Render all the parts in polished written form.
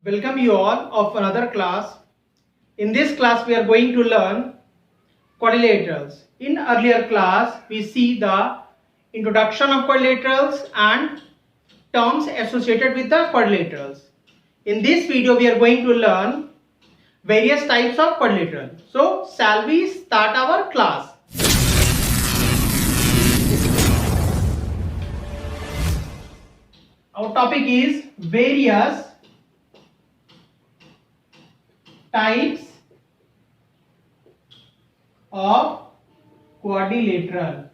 Welcome you all of another class. In this class we are going to learn quadrilaterals. In earlier class we see the introduction of quadrilaterals and terms associated with the quadrilaterals. In this video we are going to learn various types of quadrilateral. So shall we start our class? Our topic is various types of quadrilateral.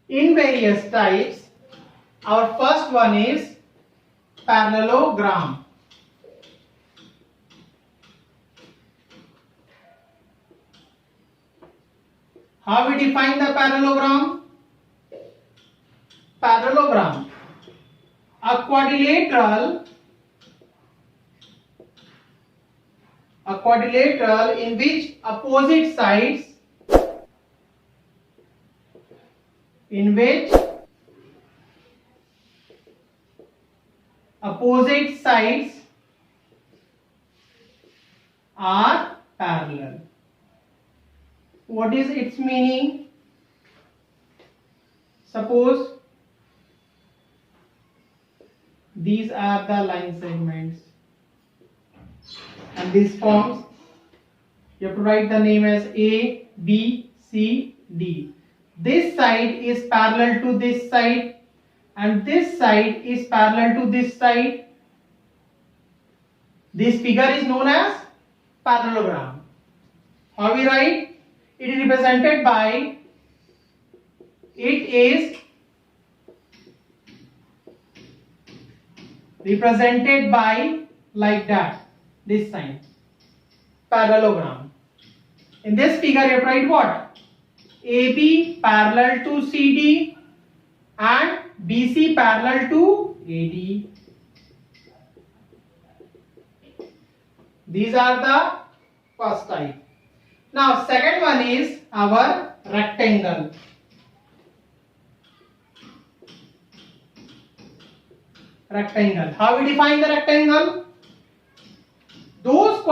In various types, our first one is parallelogram. How we define the parallelogram? Parallelogram, a quadrilateral in which opposite sides are parallel. What is its meaning? Suppose these are the line segments and this forms, you have to write the name as A, B, C, D. This side is parallel to this side and this side is parallel to this side. This figure is known as parallelogram. How we write? It is represented by, like that, this sign, parallelogram. In this figure you write what? AB parallel to CD and BC parallel to AD. These are the first type. Now second one is our rectangle. Rectangle. How we define the rectangle? Those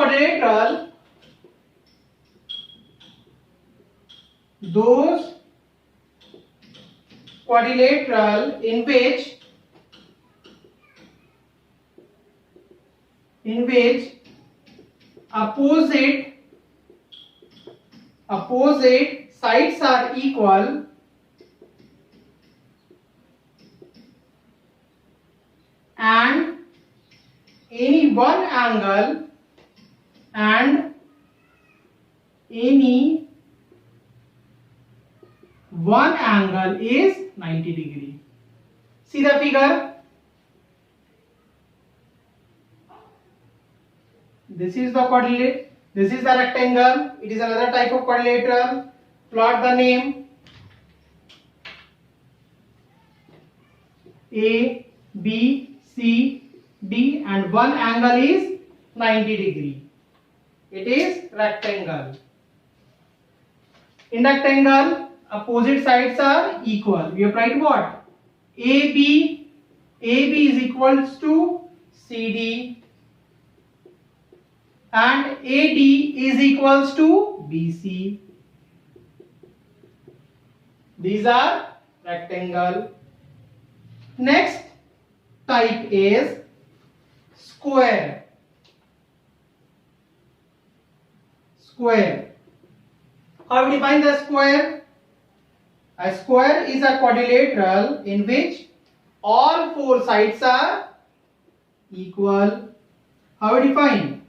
quadrilateral in which opposite sides are equal and any one angle is 90 degree. See the figure? This is the quadrilateral. This is the rectangle. It is another type of quadrilateral. Plot the name. A, B, C, D and one angle is 90 degree. It is rectangle. In rectangle, opposite sides are equal. We have write what? AB is equals to CD and AD is equals to BC. These are rectangle. Next type is square. How we define the square? A square is a quadrilateral in which all four sides are equal. How we define?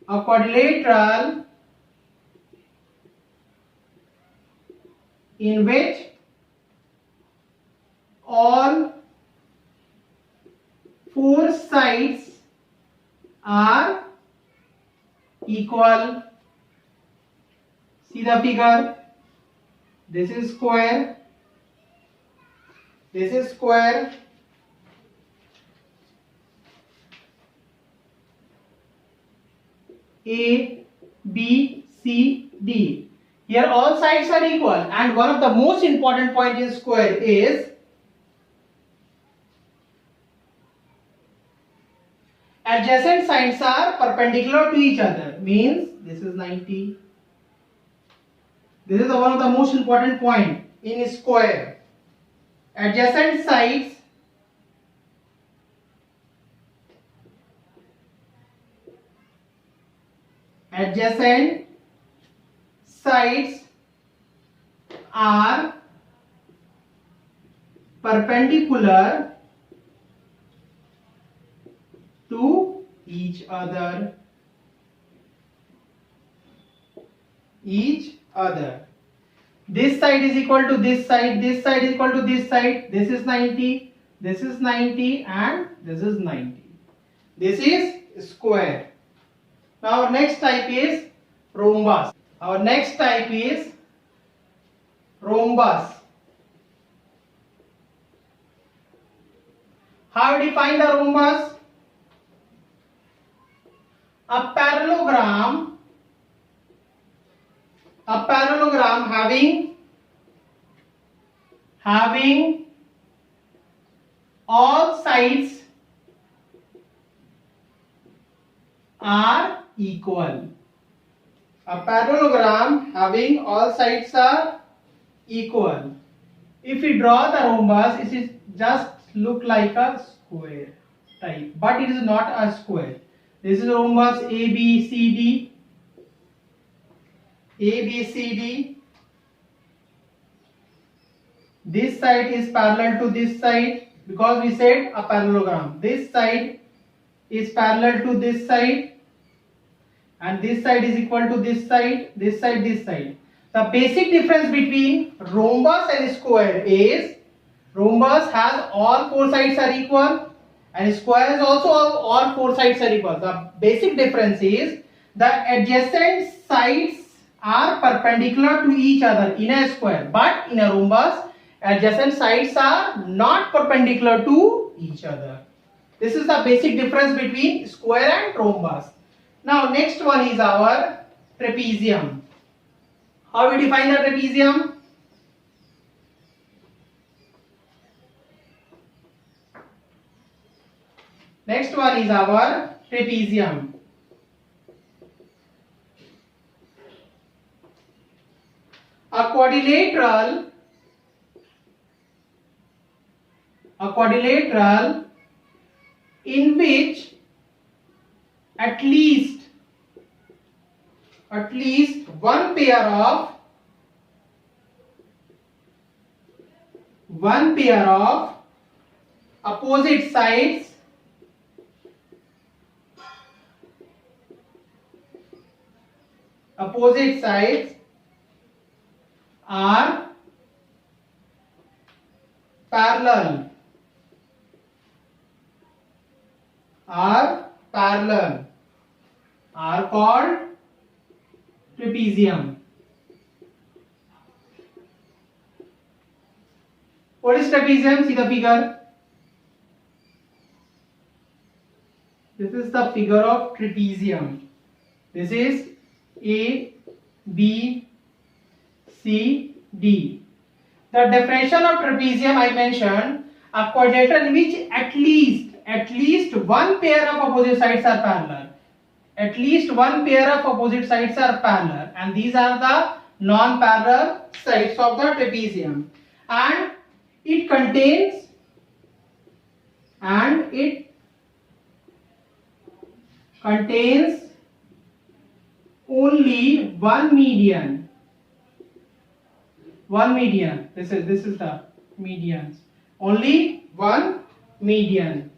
A quadrilateral in which all four sides are equal. See the figure? This is square. This is square. A, B, C, D. Here all sides are equal, and one of the most important point in square is adjacent sides are perpendicular to each other. Means this is 90. This is one of the most important point in square. Adjacent sides are perpendicular to each other. This side is equal to this side, this side is equal to this side. This is 90, this is 90, and this is 90. This is square. Now our next type is rhombus. How we define the rhombus? A parallelogram having all sides are equal. A parallelogram having all sides are equal. If we draw the rhombus, it is just look like a square type, but it is not a square. This is rhombus ABCD. This side is parallel to this side because we said a parallelogram. This side is parallel to this side, and this side is equal to this side, this side, this side. The basic difference between rhombus and square is rhombus has all four sides are equal, and square has also all four sides are equal. The basic difference is the adjacent sides are perpendicular to each other in a square, but in a rhombus adjacent sides are not perpendicular to each other. This is the basic difference between square and rhombus. Now next one is our trapezium. How we define the trapezium? Next one is our trapezium. A quadrilateral in which at least one pair of opposite sides are parallel are called trapezium. What is trapezium? See the figure. This is the figure of trapezium. This is A, B, C, D. The definition of trapezium I mentioned, a quadrilateral in which at least one pair of opposite sides are parallel. At least one pair of opposite sides are parallel, and these are the non-parallel sides of the trapezium. And it contains only one median. This is the medians. Only one median.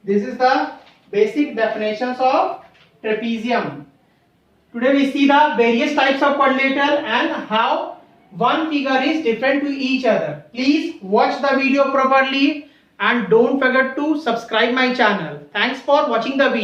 This is the basic definitions of trapezium. Today we see the various types of quadrilateral and how one figure is different to each other. Please watch the video properly and don't forget to subscribe my channel. Thanks for watching the video.